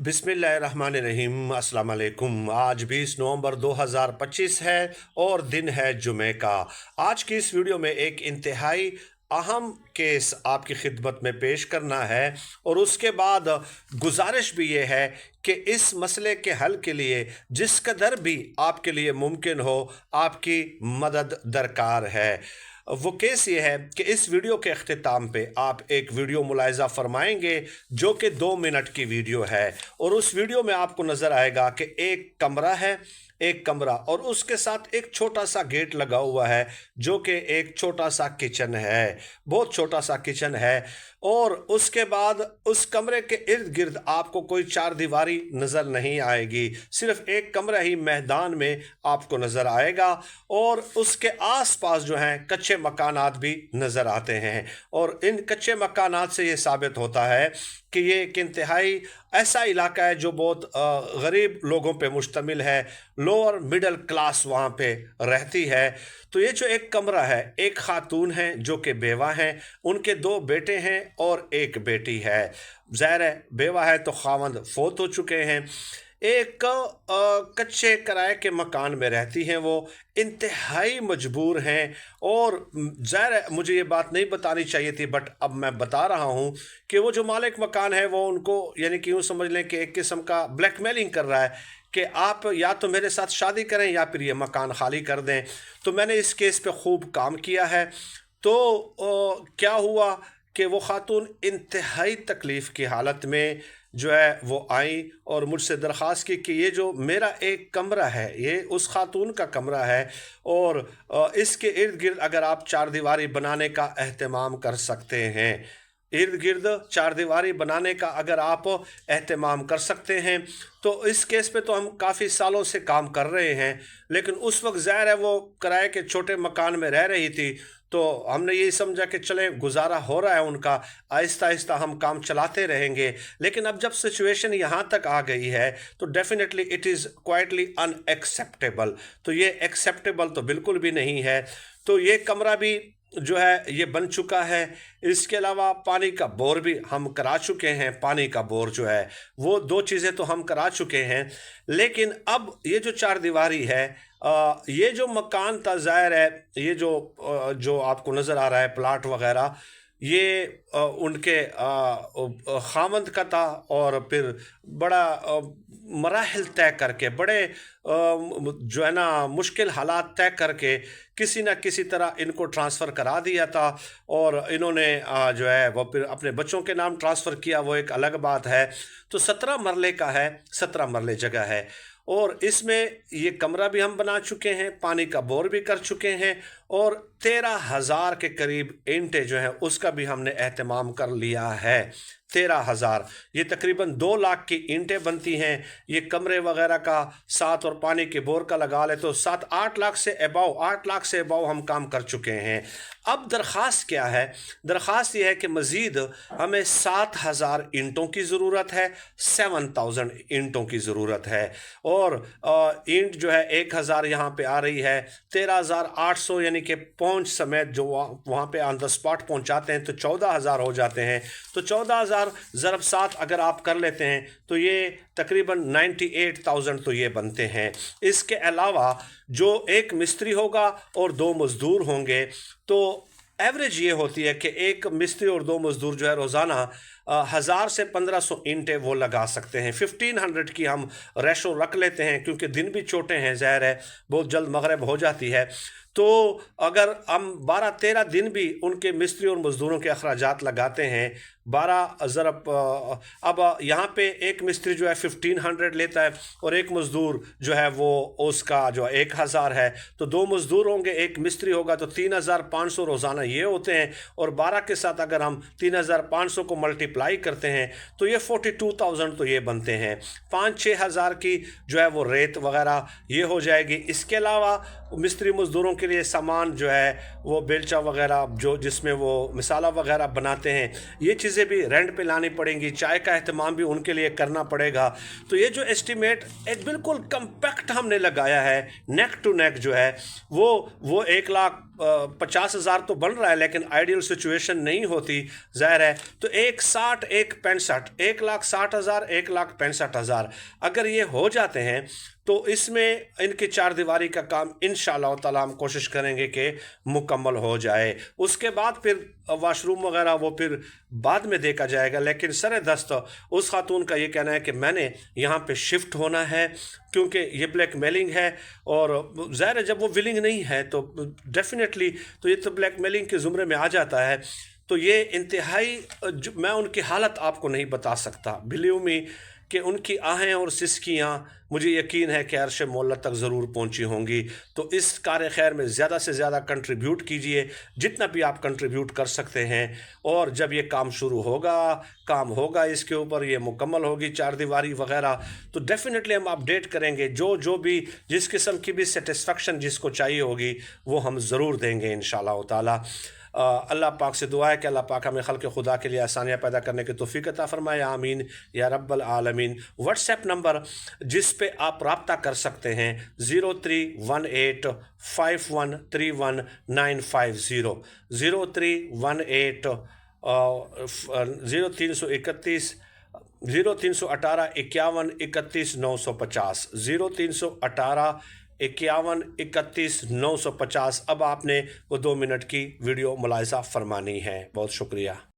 बिस्मिल्लाहिर्रहमानिर्रहीम। अस्सलाम वालेकुम। आज 20 नवंबर 2025 है और दिन है जुमे का। आज की इस वीडियो में एक इंतहाई अहम केस आपकी खिदमत में पेश करना है और उसके बाद गुजारिश भी ये है कि इस मसले के हल के लिए जिस कदर भी आपके लिए मुमकिन हो आपकी मदद दरकार है। वो केस ये है कि इस वीडियो के अख्तिताम पे आप एक वीडियो मुलाहिज़ा फरमाएंगे जो कि 2 मिनट की वीडियो है और उस वीडियो में आपको नज़र आएगा कि एक कमरा है, एक कमरा और उसके साथ एक छोटा सा गेट लगा हुआ है जो कि एक छोटा सा किचन है, बहुत छोटा सा किचन है। और उसके बाद उस कमरे के इर्द गिर्द आपको कोई चार दीवारी नज़र नहीं आएगी, सिर्फ एक कमरा ही मैदान में आपको नज़र आएगा और उसके आसपास जो हैं कच्चे मकानात भी नज़र आते हैं। और इन कच्चे मकानात से ये साबित होता है कि ये एक इंतहाई ऐसा इलाका है जो बहुत गरीब लोगों पे मुश्तमिल है, लोअर मिडल क्लास वहाँ पे रहती है। तो ये जो एक कमरा है, एक खातून है जो कि बेवा हैं, उनके 2 बेटे हैं और एक बेटी है। ज़ाहिर है बेवा है तो खावंद फोत हो चुके हैं। एक कच्चे किराए के मकान में रहती हैं, वो इंतहाई मजबूर हैं। और ज़ाहिर है मुझे ये बात नहीं बतानी चाहिए थी बट अब मैं बता रहा हूँ कि वो जो मालिक मकान है वो उनको यानी कि यूँ समझ लें कि एक किस्म का ब्लैकमेलिंग कर रहा है कि आप या तो मेरे साथ शादी करें या फिर ये मकान खाली कर दें। तो मैंने इस केस पे खूब काम किया है। तो क्या हुआ कि वो खातून इंतहाई तकलीफ़ की हालत में जो है वो आई और मुझसे दरख्वास्त की कि ये जो मेरा एक कमरा है ये उस खातून का कमरा है और इसके इर्द गिर्द अगर आप चार दीवारी बनाने का अहतमाम कर सकते हैं, इर्द गिर्द चार दीवारी बनाने का अगर आप एहतमाम कर सकते हैं। तो इस केस पे तो हम काफ़ी सालों से काम कर रहे हैं, लेकिन उस वक्त ज़ाहिर है वो किराए के छोटे मकान में रह रही थी तो हमने यही समझा कि चले गुजारा हो रहा है उनका, आहिस्ता आहिस्ता हम काम चलाते रहेंगे। लेकिन अब जब सिचुएशन यहाँ तक आ गई है तो definitely it is quietly unacceptable. तो ये एक्सेप्टेबल तो बिल्कुल भी नहीं है। तो ये कमरा भी जो है ये बन चुका है। इसके अलावा पानी का बोर भी हम करा चुके हैं, पानी का बोर जो है वो 2 चीज़ें तो हम करा चुके हैं। लेकिन अब ये जो चार दीवारी है, ये जो मकान था ज़ाहिर है ये जो आपको नज़र आ रहा है प्लाट वगैरह, ये उनके खामंद का था और फिर बड़ा मराहिल तय करके बड़े जो है ना मुश्किल हालात तय करके किसी न किसी तरह इनको ट्रांसफ़र करा दिया था और इन्होंने जो है वो फिर अपने बच्चों के नाम ट्रांसफ़र किया, वो एक अलग बात है। तो 17 मरले का है, 17 मरले जगह है और इसमें ये कमरा भी हम बना चुके हैं, पानी का बोर भी कर चुके हैं और 13,000 के करीब ईंटें जो हैं उसका भी हमने एहतमाम कर लिया है। 13,000 ये तकरीबन 2 लाख की ईंटें बनती हैं। ये कमरे वगैरह का साथ और पानी के बोर का लगा ले तो 7-8 लाख से अबाव 8 लाख से अबाव हम काम कर चुके हैं। अब दरख्वास्त क्या है? दरख्वास्त ये है कि मज़ीद हमें 7,000 ईंटों की ज़रूरत है, 7,000 ईंटों की ज़रूरत है। और ईंट जो है 1,000 यहाँ पे आ रही है, 13,800 यानी कि पहुँच समेत जो वहाँ पे ऑन द स्पॉट पहुँचाते हैं तो 14,000 हो जाते हैं। तो 14,000 ज़रब 7 अगर आप कर लेते हैं तो ये तकरीबन 98,000 तो ये बनते हैं। इसके अलावा जो एक मिस्त्री होगा और 2 मज़दूर होंगे तो एवरेज ये होती है कि एक मिस्त्री और 2 मज़दूर जो है रोज़ाना 1,000 से 1,500 ईंटें वो लगा सकते हैं। 1,500 की हम रेशो रख लेते हैं क्योंकि दिन भी छोटे हैं, ज़ाहिर है बहुत जल्द मगरिब हो जाती है। तो अगर हम 12-13 दिन भी उनके मिस्त्री और मज़दूरों के अखराजात लगाते हैं, 12 ज़रब अब यहाँ पे एक मिस्त्री जो है 1,500 लेता है और एक मज़दूर जो है वो उसका जो 1,000 है। तो 2 मज़दूर होंगे, एक मिस्त्री होगा तो 3,500 रोज़ाना ये होते हैं और 12 के साथ अगर हम 3,500 को मल्टीप्लाई करते हैं तो ये 42,000 तो ये बनते हैं। 5-6 हज़ार की जो है वो रेत वगैरह ये हो जाएगी। इसके अलावा मिस्त्री मज़दूरों के लिए सामान जो है वो बेलचा वगैरह जो जिसमें वो मिसाला वगैरह बनाते हैं, ये चीज़ें भी रेंट पे लानी पड़ेंगी, चाय का एहतमाम भी उनके लिए करना पड़ेगा। तो ये जो एस्टीमेट एक बिल्कुल कम्पैक्ट हमने लगाया है, नेक टू नेक जो है वो 1 लाख 50,000 तो बन रहा है, लेकिन आइडियल सिचुएशन नहीं होती, ज़ाहिर है। तो 1,60 1,65 1,60,000 1,65,000 अगर ये हो जाते हैं तो इसमें इनकी चार दीवारी का काम इंशाअल्लाह ताला हम कोशिश करेंगे कि मुकम्मल हो जाए। उसके बाद फिर वाशरूम वगैरह वो फिर बाद में देखा जाएगा, लेकिन सरे दस्त उस खातून का ये कहना है कि मैंने यहाँ पे शिफ्ट होना है क्योंकि ये ब्लैक मेलिंग है। और ज़ाहिर है जब वो विलिंग नहीं है तो डेफिनेटली तो ये तो ब्लैक मेलिंग के ज़ुमरे में आ जाता है। तो ये इंतहाई मैं उनकी हालत आपको नहीं बता सकता, बिलीव मी कि उनकी आहें और सिसकियाँ मुझे यकीन है कि अर्श मौला तक ज़रूर पहुँची होंगी। तो इस कार खैर में ज़्यादा से ज़्यादा कंट्रीब्यूट कीजिए, जितना भी आप कंट्रीब्यूट कर सकते हैं। और जब ये काम शुरू होगा, काम होगा इसके ऊपर, ये मुकम्मल होगी चार दीवारी वगैरह, तो डेफिनेटली हम अपडेट करेंगे। जो भी जिस किस्म की भी सेटिस्फेक्शन जिसको चाहिए होगी वो हम ज़रूर देंगे इंशाअल्लाह ताला। अल्लाह पाक से दुआ है कि अल्लाह पाक हमें खल्क़ खुदा के लिए आसानियाँ पैदा करने की तौफ़ीक़ अता फ़रमाए, आमीन या रब्बल आलमीन। व्हाट्सएप नंबर जिस पे आप रब्ता कर सकते हैं 03185131 950 0318 0318 51 31 950 0318 51 31 950। अब आपने वो 2 मिनट की वीडियो मुलाहिज़ा फरमानी है। बहुत शुक्रिया।